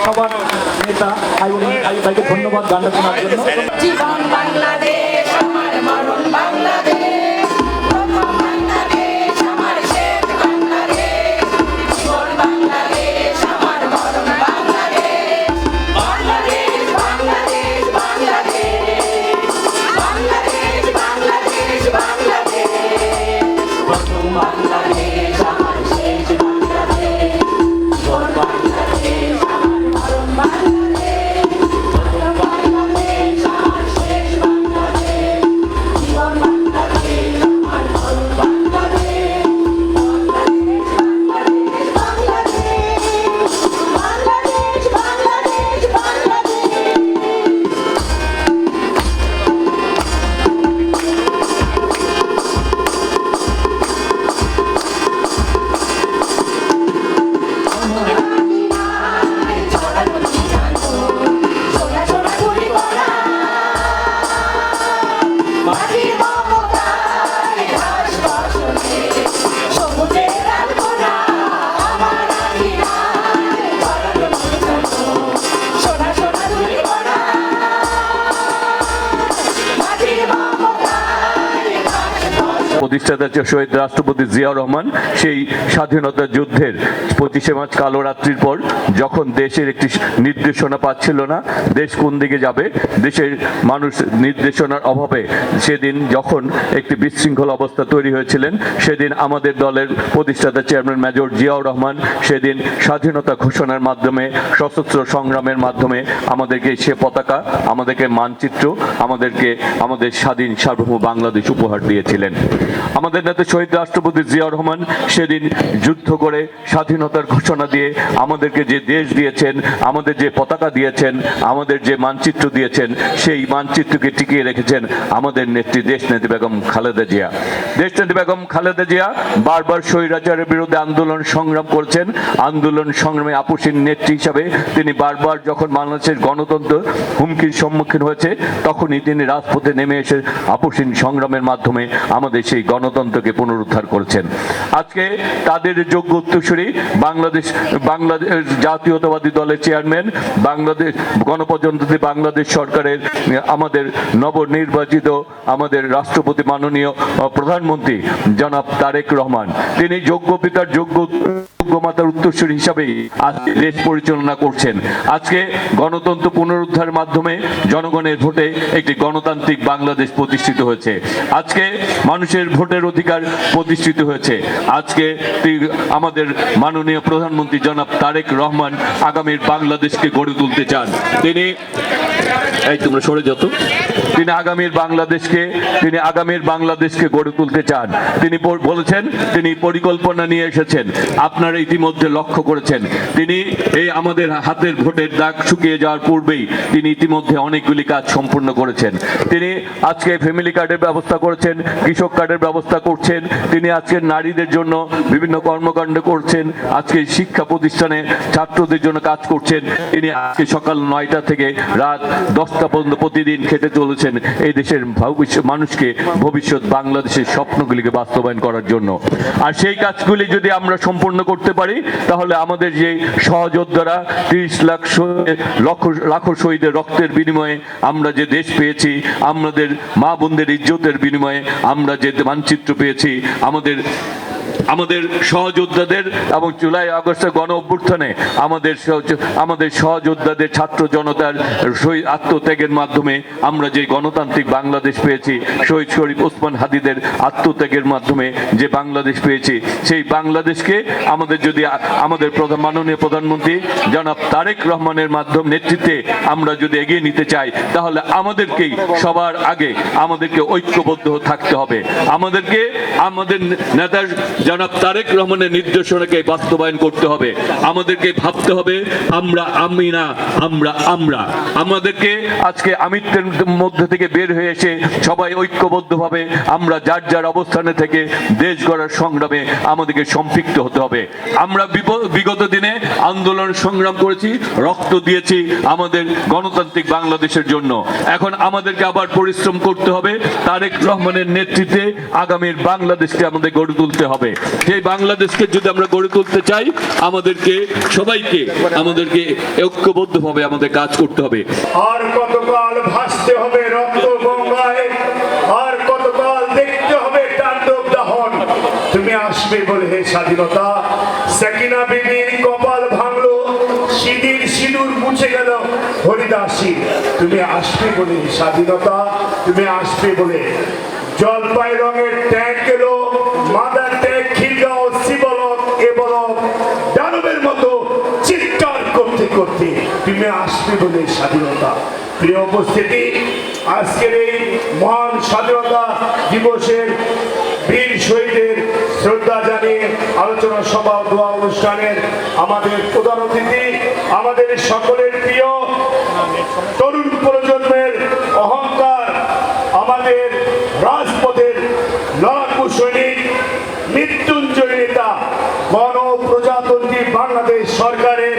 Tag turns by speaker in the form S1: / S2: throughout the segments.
S1: সবার নেতা আয়ুব ভাইকে ধন্যবাদ গানটা শোনার জন্য।
S2: জীবন বাংলাদেশ আমার মরণ বাংলাদেশ, প্রথম বাংলাদেশ আমার শেষ বাংলাদেশ, জীবন বাংলাদেশ আমার মরণ বাংলাদেশ, বাংলাদেশ বাংলাদেশ বাংলাদেশ, বাংলাদেশ বাংলাদেশ বাংলাদেশ, প্রথম বাংলাদেশ আমার শেষ বাংলাদেশ, জীবন বাংলাদেশ আমার মরণ বাংলাদেশ, প্রথম বাংলাদেশ আমার শেষ বাংলাদেশ, জীবন বাংলাদেশ আমার মরণ বাংলাদেশ, বাংলাদেশ বাংলাদেশ বাংলাদেশ, বাংলাদেশ বাংলাদেশ।
S3: প্রতিষ্ঠাতা শহীদ রাষ্ট্রপতি জিয়াউর রহমান সেই স্বাধীনতা যুদ্ধের 25শে মার্চ কালো রাত্রির পর যখন দেশের একটি নির্দেশনা পাচ্ছিল না, দেশ কোন দিকে যাবে, দেশের মানুষ নির্দেশনার অভাবে সেদিন যখন একটি বিশৃঙ্খল অবস্থা তৈরি হয়েছিলেন, সেদিন আমাদের দলের প্রতিষ্ঠাতা চেয়ারম্যান মেজর জিয়াউর রহমান সেদিন স্বাধীনতা ঘোষণার মাধ্যমে সশস্ত্র সংগ্রামের মাধ্যমে আমাদেরকে সে পতাকা, আমাদেরকে মানচিত্র, আমাদেরকে আমাদের স্বাধীন সার্বভৌম বাংলাদেশ উপহার দিয়েছিলেন। আমাদের নেতা শহীদ রাষ্ট্রপতি জিয়াউর রহমান সেদিন যুদ্ধ করে স্বাধীনতার ঘোষণা দিয়ে আমাদেরকে যে দেশ দিয়েছেন, আমাদের যে পতাকা দিয়েছেন, আমাদের যে মানচিত্র দিয়েছেন, সেই মানচিত্রকে টিকিয়ে রেখেছেন আমাদের নেত্রী দেশনেত্রী বেগম খালেদা জিয়া। দেশনেত্রী বেগম খালেদা জিয়া বারবার স্বৈরাচারের বিরুদ্ধে আন্দোলন সংগ্রাম করছেন। আন্দোলন সংগ্রামে আপসীন নেত্রী হিসাবে তিনি বারবার যখন বাংলাদেশের গণতন্ত্র হুমকির সম্মুখীন হয়েছে, তখনই তিনি রাজপথে নেমে এসে আপসীন সংগ্রামের মাধ্যমে আমাদের সেই গণতন্ত্রকে পুনরুদ্ধার করেছেন। আজকে তাদের যোগ্য উত্তরসূরি বাংলাদেশ জাতীয়তাবাদী দলের চেয়ারম্যান, বাংলাদেশ গণপ্রজাতন্ত্রী বাংলাদেশ সরকারের আমাদের নবনির্বাচিত আমাদের রাষ্ট্রপতি মাননীয় প্রধানমন্ত্রী জনাব তারেক রহমান, তিনি যোগ্য পিতার যোগ্য মাতার উত্তরসূরি হিসাবেই আজকে দেশ পরিচালনা করছেন। আজকে গণতন্ত্র পুনরুদ্ধারের মাধ্যমে জনগণের ভোটে একটি গণতান্ত্রিক বাংলাদেশ প্রতিষ্ঠিত হয়েছে। আজকে মানুষের ভোটের অধিকার প্রতিষ্ঠিত হয়েছে। আজকে আমাদের মাননীয় প্রধানমন্ত্রী জনাব তারেক রহমান আগামীর বাংলাদেশকে গড়ে তুলতে চান। তিনি তোমরা সরে যত তিনি আগামীর বাংলাদেশকে গড়ে তুলতে চান। তিনি বলেছেন, তিনি পরিকল্পনা নিয়ে এসেছেন। আপনারা ইতিমধ্যে লক্ষ্য করেছেন, তিনি এই আমাদের হাতের ভোটের দাগ শুকিয়ে যাওয়ার পূর্বেই তিনি ইতিমধ্যে অনেকগুলি কাজ সম্পূর্ণ করেছেন। তিনি আজকে ফ্যামিলি কার্ডের ব্যবস্থা করেছেন, কৃষক কার্ডের ব্যবস্থা করছেন, তিনি আজকে নারীদের জন্য বিভিন্ন কর্মকাণ্ড করছেন, আজকে শিক্ষা প্রতিষ্ঠানে ছাত্রদের জন্য কাজ করছেন। তিনি আজকে সকাল 9টা থেকে রাত 10টা পর্যন্ত প্রতিদিন খেটে চলেছেন এই দেশের মানুষকে ভবিষ্যৎ বাংলাদেশের স্বপ্নগুলিকে বাস্তবায়ন করার জন্য। আর সেই কাজগুলি যদি আমরা সম্পূর্ণ করতে পারি, তাহলে আমাদের যে সহযোদ্ধারা 30 লাখ শহীদের রক্তের বিনিময়ে আমরা যে দেশ পেয়েছি, আমাদের মা বোনদের ইজ্জতের বিনিময়ে আমরা যে মানচিত্র পেয়েছি, আমাদের সহযোদ্ধাদের এবং জুলাই আগস্টের গণ অভ্যুত্থানে আমাদের সহযোদ্ধাদের ছাত্র জনতার শহীদ আত্মত্যাগের মাধ্যমে আমরা যে গণতান্ত্রিক বাংলাদেশ পেয়েছি, শহীদ শরীফ ওসমান হাদিদের আত্মত্যাগের মাধ্যমে যে বাংলাদেশ পেয়েছি, সেই বাংলাদেশকে আমাদের যদি আমাদের মাননীয় প্রধানমন্ত্রী জনাব তারেক রহমানের নেতৃত্বে আমরা যদি এগিয়ে নিতে চাই, তাহলে আমাদেরকেই সবার আগে আমাদেরকে ঐক্যবদ্ধ থাকতে হবে। আমাদেরকে আমাদের নেতা জনাব তারেক রহমানের নির্দেশনাকে বাস্তবায়ন করতে হবে। আমাদেরকে ভাবতে হবে আমি না আমরা। আমাদেরকে আজকে আমিত্বের মধ্যে থেকে বের হয়ে এসে সবাই ঐক্যবদ্ধভাবে আমরা যার যার অবস্থানে থেকে দেশ গড়ার সংগ্রামে আমাদেরকে সম্পৃক্ত হতে হবে। আমরা বিগত দিনে আন্দোলন সংগ্রাম করেছি, রক্ত দিয়েছি আমাদের গণতান্ত্রিক বাংলাদেশের জন্য। এখন আমাদেরকে আবার পরিশ্রম করতে হবে। তারেক রহমানের নেতৃত্বে আগামীর বাংলাদেশকে আমাদের গড়ে তুলতে হবে। সেই বাংলাদেশকে যদি আমরা গড়ে তুলতে চাই, আমাদেরকে সবাইকে ঐক্যবদ্ধভাবে আমাদের কাজ করতে হবে।
S4: আর কতকাল ভাসতে হবে রক্ত গঙ্গায়, আর কতকাল দেখতে হবে তাণ্ডব দাহন। তুমি আসবে বলে হে স্বাধীনতা, সাকিনা বিবির কপাল ভাঙলো, সিঁদুর মুছে গেল হরিদাসী। তুমি আসবে বলে স্বাধীনতা, তুমি আসবে বলে। জলপাই রঙের ট্যাঙ্ক এলো, মাদার ট্যাঙ্ক খিলগাঁও শিবলক এবলক দানবের মতো চিৎকার করতে করতে তুমি আসবে বলে স্বাধীনতা। প্রিয় উপস্থিতি, আজকের এই মহান স্বাধীনতা দিবসের বীর শহীদের শ্রদ্ধা জানিয়ে আলোচনা সভা দোয়া অনুষ্ঠানের আমাদের প্রধান অতিথি, আমাদের সকলের প্রিয় তরুণ প্রজন্মের অহংকার, আমাদের রাজপথের লড়াকু সৈনিক, মৃত্যুঞ্জয় নেতা, গণপ্রজাতন্ত্রী বাংলাদেশ সরকারের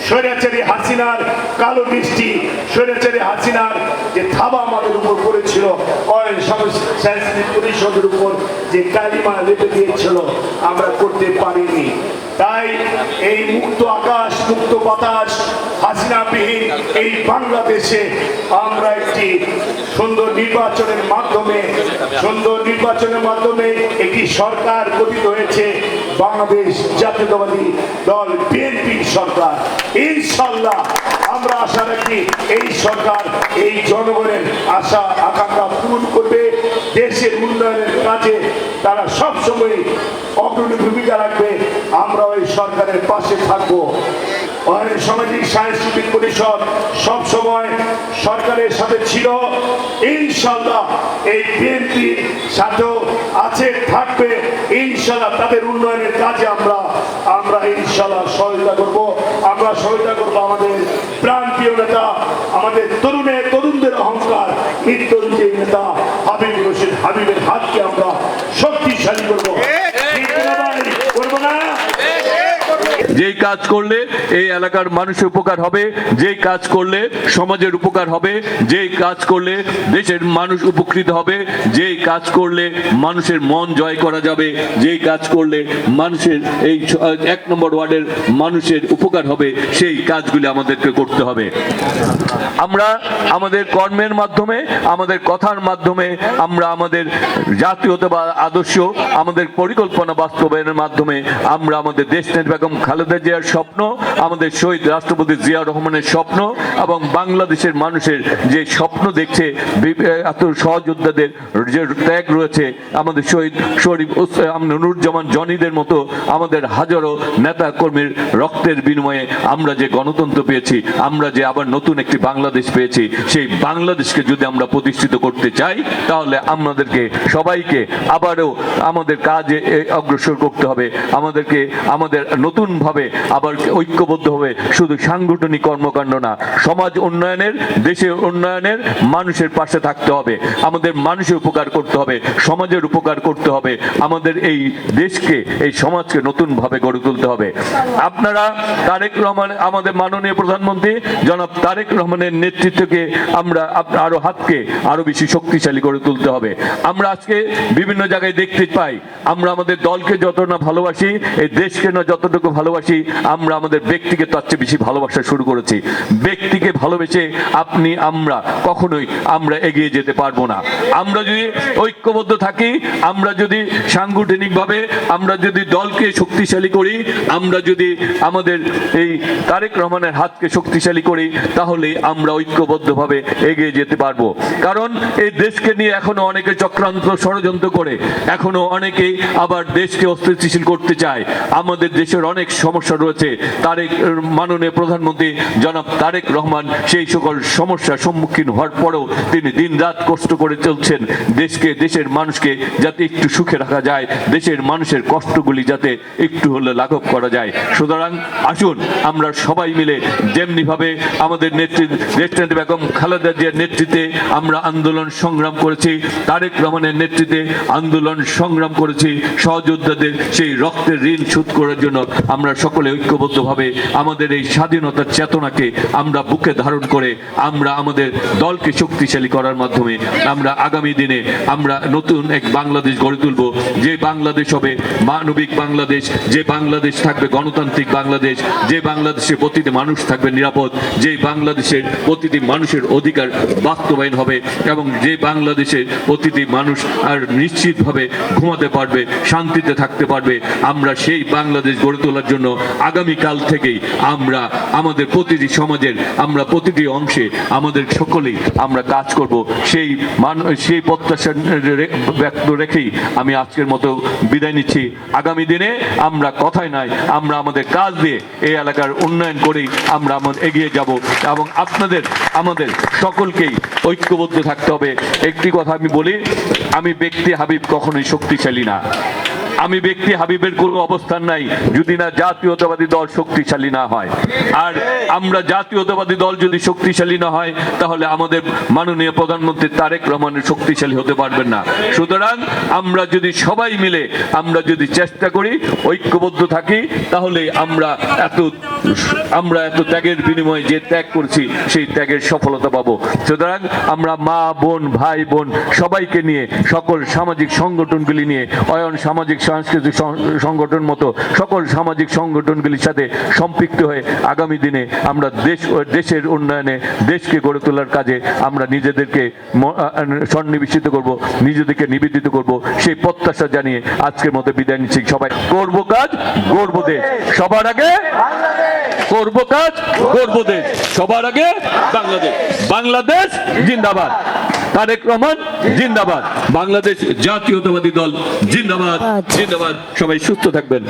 S4: স্বৈরাচারী হাসিনার কালো বৃষ্টি, স্বৈরাচারী হাসিনার যে থাবা আমাদের উপর পড়েছিল, পরিষদের উপর যে কালিমা লেপে দিয়েছিল, আমরা করতে পারিনি। তাই এই মুক্ত আকাশ, মুক্ত বাতাস, হাসিনাবিহীন এই বাংলাদেশে আমরা একটি সুন্দর নির্বাচনের মাধ্যমে একটি সরকার গঠিত হয়েছে, বাংলাদেশ জাতীয়তাবাদী দল বিএনপির সরকার। ইনশাআল্লাহ আমরা আশা রাখি এই সরকার এই জনগণের আশা আকাঙ্ক্ষা পূরণ করবে। দেশের উন্নয়নের কাজে তারা সবসময় অগ্রণী ভূমিকা রাখবে। আমরা ওই সরকারের পাশে থাকবো। সামাজিক সাংস্কৃতিক পরিষদ সব সময় সরকারের সাথে ছিল, ইনশাআল্লাহ এই বিএনপির সাথেও আছে, থাকবে। ইনশাআল্লাহ তাদের উন্নয়নের কাজে আমরা ইনশাআল্লাহ সহায়তা করব। আমরা সহায়তা করব আমাদের প্রাণপ্রিয় নেতা, আমাদের তরুণদের অহংকার, মৃত্যুঞ্জয় নেতা হাবিব রশিদ হাবিবের হাতকে আমরা শক্তিশালী করবো। করবো না?
S3: যেই কাজ করলে এই এলাকার মানুষের উপকার হবে, যেই কাজ করলে সমাজের উপকার হবে, যেই কাজ করলে দেশের মানুষ উপকৃত হবে, যেই কাজ করলে মানুষের মন জয় করা যাবে, যেই কাজ করলে মানুষের এই 1 নম্বর ওয়ার্ডের মানুষের উপকার হবে, সেই কাজগুলি আমাদেরকে করতে হবে। আমরা আমাদের কর্মের মাধ্যমে, আমাদের কথার মাধ্যমে, আমরা আমাদের জাতীয়তাবাদ আদর্শ, আমাদের পরিকল্পনা বাস্তবায়নের মাধ্যমে আমরা আমাদের দেশনেত্রী বেগম খালেদা জিয়ার স্বপ্ন, আমাদের শহীদ রাষ্ট্রপতি জিয়া রহমানের স্বপ্ন এবং বাংলাদেশের মানুষের যে স্বপ্ন দেখছে, সহযোদ্ধাদের যে ত্যাগ রয়েছে, আমাদের শহীদ শরীফ নুরুজ্জামান জনিদের মতো আমাদের হাজারো নেতা কর্মীর রক্তের বিনিময়ে আমরা যে গণতন্ত্র পেয়েছি, আমরা যে আবার নতুন একটি বাংলাদেশ পেয়েছি, সেই বাংলাদেশকে যদি আমরা প্রতিষ্ঠিত করতে চাই, তাহলে আমাদেরকে সবাইকে আবারও আমাদের কাজে অগ্রসর করতে হবে। আমাদেরকে আমাদের নতুনভাবে আবার ঐক্যবদ্ধ হবে, শুধু সাংগঠনিক কর্মকাণ্ড না, সমাজ উন্নয়নের, দেশের উন্নয়নের, মানুষের পাশে থাকতে হবে, আমাদের মানুষের উপকার করতে হবে, সমাজের উপকার করতে হবে, আমাদের এই দেশকে, এই সমাজকে নতুনভাবে গড়ে তুলতে হবে। আপনারা তারেক রহমান, আমাদের মাননীয় প্রধানমন্ত্রী জনাব তারেক রহমানের নেতৃত্বকে আমরা হাতকে আরো বেশি শক্তিশালী করে তুলতে হবে। আমরা আজকে বিভিন্ন জায়গায় দেখতে পাই, আমরা আমাদের দলকে যত না ভালোবাসি, এই দেশকে না যতটুকু ভালোবাসি, ভালোবাসি, আমরা আমাদের ব্যক্তিকে তার চেয়ে বেশি ভালোবাসা শুরু করেছি। ব্যক্তিকে ভালোবেসে আপনি আমরা কখনোই আমরা এগিয়ে যেতে পারবো না। আমরা যদি ঐক্যবদ্ধ থাকি, আমরা যদি সাংগঠনিকভাবে আমরা যদি দলকে শক্তিশালী করি, আমরা যদি আমাদের এই তারেক রহমানের হাতকে শক্তিশালী করি, তাহলে আমরা ঐক্যবদ্ধভাবে এগিয়ে যেতে পারবো। কারণ এই দেশকে নিয়ে এখনো অনেকে চক্রান্ত ষড়যন্ত্র করে, এখনো অনেকে আবার দেশকে অস্থিতিশীল করতে চায়। আমাদের দেশের অনেক সমস্যা রয়েছে। মাননীয় প্রধানমন্ত্রী জনাব তারেক রহমান সেই সকল সমস্যার সম্মুখীন হওয়ার পরেও তিনি দিনরাত কষ্ট করে চলছেন দেশকে, দেশের মানুষকে যাতে একটু সুখে রাখা যায়, দেশের মানুষের কষ্টগুলি যাতে একটু হলে লাঘব করা যায়। সুতরাং আসুন আমরা সবাই মিলে যেমনি ভাবে আমাদের নেত্রী বেগম খালেদা জিয়ার নেতৃত্বে আমরা আন্দোলন সংগ্রাম করেছি, তারেক রহমানের নেতৃত্বে আন্দোলন সংগ্রাম করেছি, সহযোদ্ধাদের সেই রক্তের ঋণ শোধ করার জন্য আমরা সকলে ঐক্যবদ্ধভাবে আমাদের এই স্বাধীনতার চেতনাকে আমরা বুকে ধারণ করে আমরা আমাদের দলকে শক্তিশালী করার মাধ্যমে আমরা আগামী দিনে আমরা নতুন এক বাংলাদেশ গড়ে তুলব, যে বাংলাদেশ হবে মানবিক বাংলাদেশ, যে বাংলাদেশ থাকবে গণতান্ত্রিক বাংলাদেশ, যে বাংলাদেশে প্রতিটি মানুষ থাকবে নিরাপদ, যে বাংলাদেশের প্রতিটি মানুষের অধিকার বাস্তবায়ন হবে এবং যে বাংলাদেশের প্রতিটি মানুষ আর নিশ্চিতভাবে ঘুমাতে পারবে, শান্তিতে থাকতে পারবে। আমরা সেই বাংলাদেশ গড়ে তোলার জন্য আগামীকাল থেকেই আমরা আমাদের প্রতিটি সমাজের আমরা প্রতিটি অংশে আমাদের সকলেই আমরা কাজ করব। সেই প্রত্যাশা ব্যক্ত রেখেই আমি আজকের মতো বিদায় নিচ্ছি। আগামী দিনে আমরা কথায় নয়, আমরা আমাদের কাজ দিয়ে এই এলাকার উন্নয়ন করেই আমরা এগিয়ে যাব এবং আমাদের সকলকেই ঐক্যবদ্ধ থাকতে হবে। একটি কথা আমি বলি, আমি ব্যক্তি হাবিব কখনোই শক্তিশালী না। আমি ব্যক্তি হাবিবের কোনো অবস্থান নাই যদি না জাতীয়তাবাদী দল শক্তিশালী না হয়। আর আমরা জাতীয়তাবাদী দল যদি শক্তিশালী না হয়, তাহলে আমাদের মাননীয় প্রধানমন্ত্রী তারেক রহমানের শক্তিশালী হতে পারবেন না। সুতরাং আমরা যদি সবাই মিলে আমরা যদি চেষ্টা করি, ঐক্যবদ্ধ থাকি, তাহলে আমরা এত ত্যাগের বিনিময়ে যে ত্যাগ করছি সেই ত্যাগের সফলতা পাবো। সুতরাং আমরা মা বোন ভাই বোন সবাইকে নিয়ে, সকল সামাজিক সংগঠনগুলি নিয়ে, অয়ন সামাজিক সাংস্কৃতিক সংগঠন মতো সকল সামাজিক সংগঠনগুলির সাথে সম্পৃক্ত হয়ে আগামী দিনে আমরা দেশের উন্নয়নে, দেশকে গড়ে তোলার কাজে আমরা নিজেদেরকে সন্নিবেশিত করব, নিজেদেরকে নিবেদিত করব। সেই প্রত্যাশা জানিয়ে আজকের মতো বিদায় নিচ্ছি। সবাই করব কাজ, গর্ব দেশ। সবার আগে করব কাজ, গর্ব দেশ। সবার আগে বাংলাদেশ। বাংলাদেশ জিন্দাবাদ। তারেক রহমান জিন্দাবাদ। বাংলাদেশ জাতীয়তাবাদী দল জিন্দাবাদ, জিন্দাবাদ। সবাই সুস্থ থাকবেন।